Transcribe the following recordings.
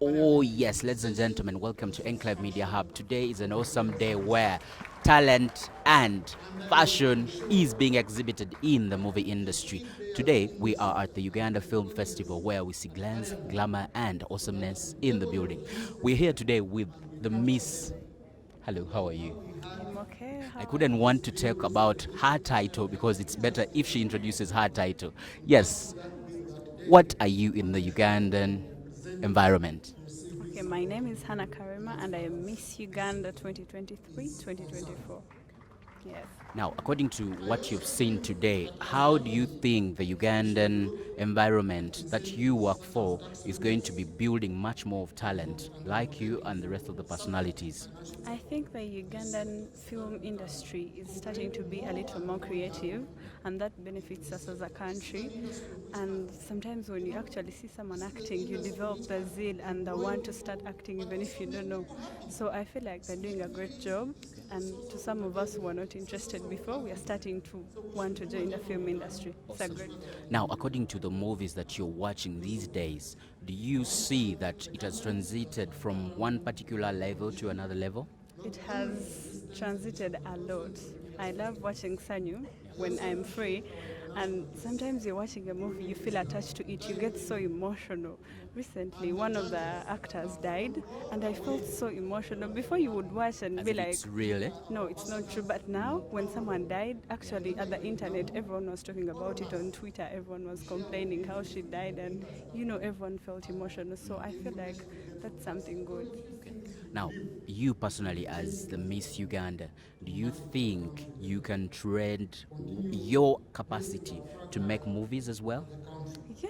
Oh, yes, ladies and gentlemen, welcome to Enclave Media Hub. Today is an awesome day where talent and fashion is being exhibited in the movie industry. Today, we are at the Uganda Film Festival where we see glance, glamour, and awesomeness in the building. We're here today with the Miss. Hello, how are you? I'm okay. I How are couldn't you? want to talk about her title because it's better if she introduces her title. Yes, what are you in the Ugandan environment? Okay, my name is Hannah Karima and I am Miss Uganda 2023-2024. Yes. Now, according to what you've seen today, how do you think the Ugandan environment that you work for is going to be building much more of talent like you and the rest of the personalities? I think the Ugandan film industry is starting to be a little more creative, and that benefits us as a country. And sometimes when you actually see someone acting, you develop the zeal and the want to start acting even if you don't know. So I feel like they're doing a great job. And to some of us who were not interested before, we are starting to want to join the film industry. It's a Awesome. great. Now, according to the movies that you're watching these days, do you see that it has transited from one particular level to another level? It has transited a lot. I love watching Sanyu when I'm free, and sometimes you're watching a movie, you feel attached to it, you get so emotional. Recently, one of the actors died, and I felt so emotional. Before you would watch and As be if like, it's real, eh? no, it's not true. But now, when someone died, actually at the internet, everyone was talking about it on Twitter. Everyone was complaining how she died, and everyone felt emotional. So I feel like that's something good. Now, you personally, as the Miss Uganda, do you think you can trade your capacity to make movies as well?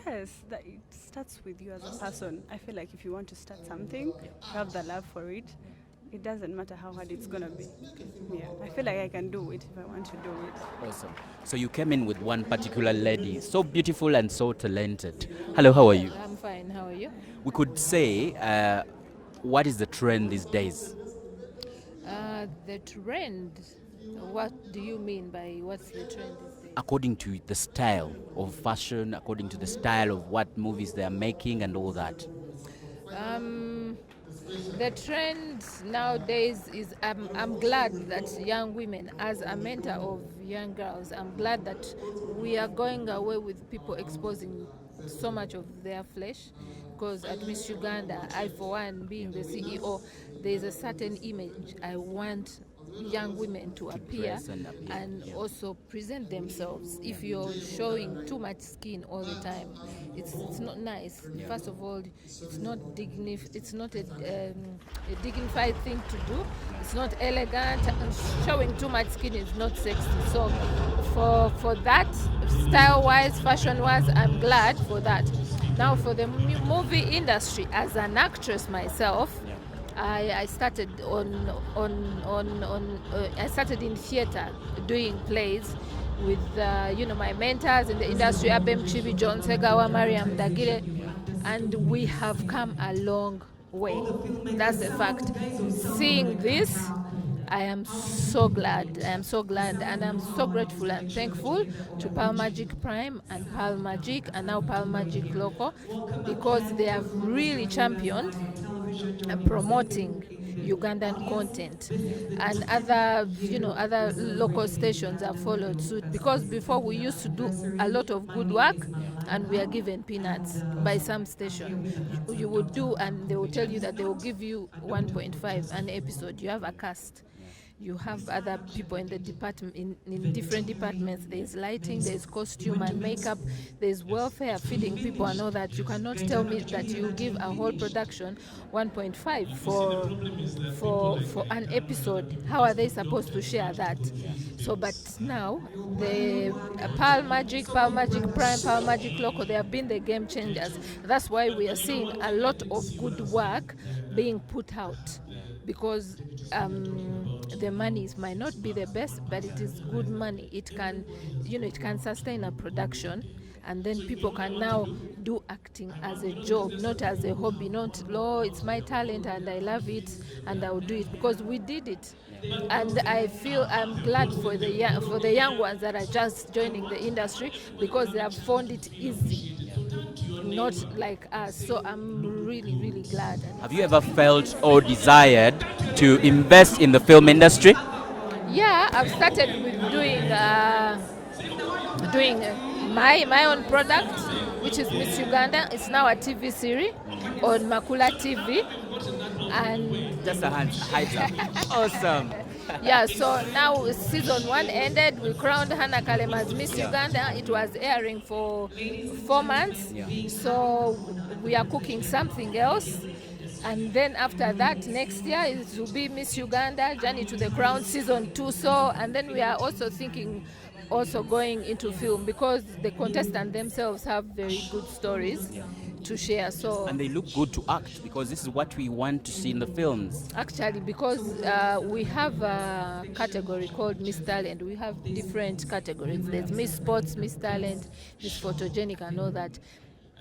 Yes, that it starts with you as a person. I feel like if you want to start something, you have the love for it. It doesn't matter how hard it's gonna be. Yeah, I feel like I can do it if I want to do it. Awesome. So you came in with one particular lady, so beautiful and so talented. Hello, how are you? I'm fine. How are you? We could say, what is the trend these days? The trend. What do you mean by what's the trend these days? According to the style of fashion, according to the style of what movies they are making and all that. Um, the trend nowadays is I'm glad that young women, as a mentor of young girls, I'm glad that we are going away with people exposing so much of their flesh. Because at Miss Uganda, I, for one, being the CEO, there's a certain image I want young women to appear dress and appear, and yeah. also present themselves. If you're showing too much skin all the time, it's not nice. First of all, it's not a dignified thing to do. It's not elegant. Showing too much skin is not sexy. So for that, style wise, fashion wise, I'm glad for that. Now for the movie industry, as an actress myself, I started I started in theater doing plays with my mentors in the industry, Abem Chibi, John Segawa, Mariam Dagire, and we have come a long way. That's a fact. Seeing this, I am so glad. I am so glad, and I'm so grateful and thankful to Pearl Magic Prime and Pearl Magic, and now Pearl Magic Local, because they have really championed promoting Ugandan content, and other local stations have followed suit, because before we used to do a lot of good work and we are given peanuts by some station. You would do and they will tell you that they will give you 1.5 an episode. You have a cast, you have other people in the department, in different departments. There's lighting, there's costume and makeup, there's welfare, feeding people and all that. You cannot tell me that you give a whole production 1.5 for an episode. How are they supposed to share that? So but now the Pearl Magic Prime, Pearl Magic Local, they have been the game changers. That's why we are seeing a lot of good work being put out, because the monies might not be the best, but it is good money. It can, it can sustain a production, and then people can now do acting as a job, not as a hobby. Not, oh, it's my talent and I love it and I'll do it, because we did it. And I feel I'm glad for the young ones that are just joining the industry, because they have found it easy. not like us. So I'm really, really glad. Have you ever felt or desired to invest in the film industry? Yeah, I've started with doing my own product, which is Miss Uganda. It's now a TV series on Makula TV, and Just a hands up. Awesome. yeah, so now season 1 ended. We crowned Hannah Kalem as Miss Yeah. Uganda. It was airing for 4 months. Yeah. So we are cooking something else. And then after that, next year it will be Miss Uganda, Journey to the Crown season 2. So, and then we are also thinking also going into film because the contestants themselves have very good stories to share. So And they look good to act because this is what we want to see in the films. actually, because we have a category called Miss Talent, we have different categories. There's Miss Sports, Miss Talent, Miss Photogenic, and all that.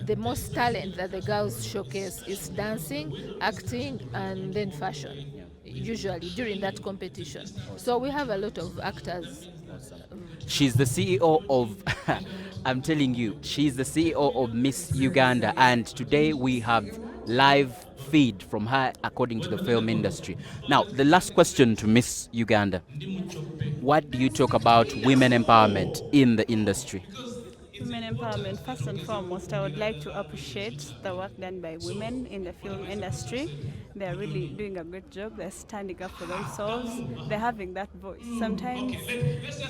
The most talent that the girls showcase is dancing, acting, and then fashion, usually during that competition. So we have a lot of actors. She's the CEO of, I'm telling you, she's the CEO of Miss Uganda, and today we have live feed from her according to the film industry. Now, the last question to Miss Uganda. What do you talk about women empowerment in the industry? Women empowerment, first and foremost, I would like to appreciate the work done by women in the film industry. They're really doing a great job. They're standing up for themselves. They're having that voice. Sometimes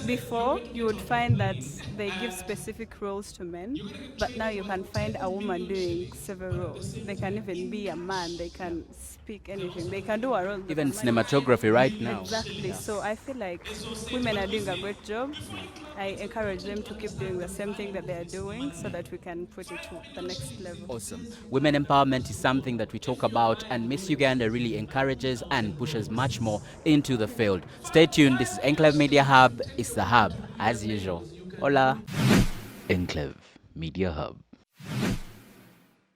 before, you would find that they give specific roles to men, but now you can find a woman doing several roles. They can even be a man. They can speak anything. They can do a role. that Even a man- cinematography right now. Exactly. So I feel like women are doing a great job. I encourage them to keep doing the same thing that they are doing so that we can put it to the next level. Awesome. Women empowerment is something that we talk about, and Miss Uganda really encourages and pushes much more into the field. Stay tuned. This is Enclave Media Hub. It's the hub, as usual. Hola. Enclave Media Hub.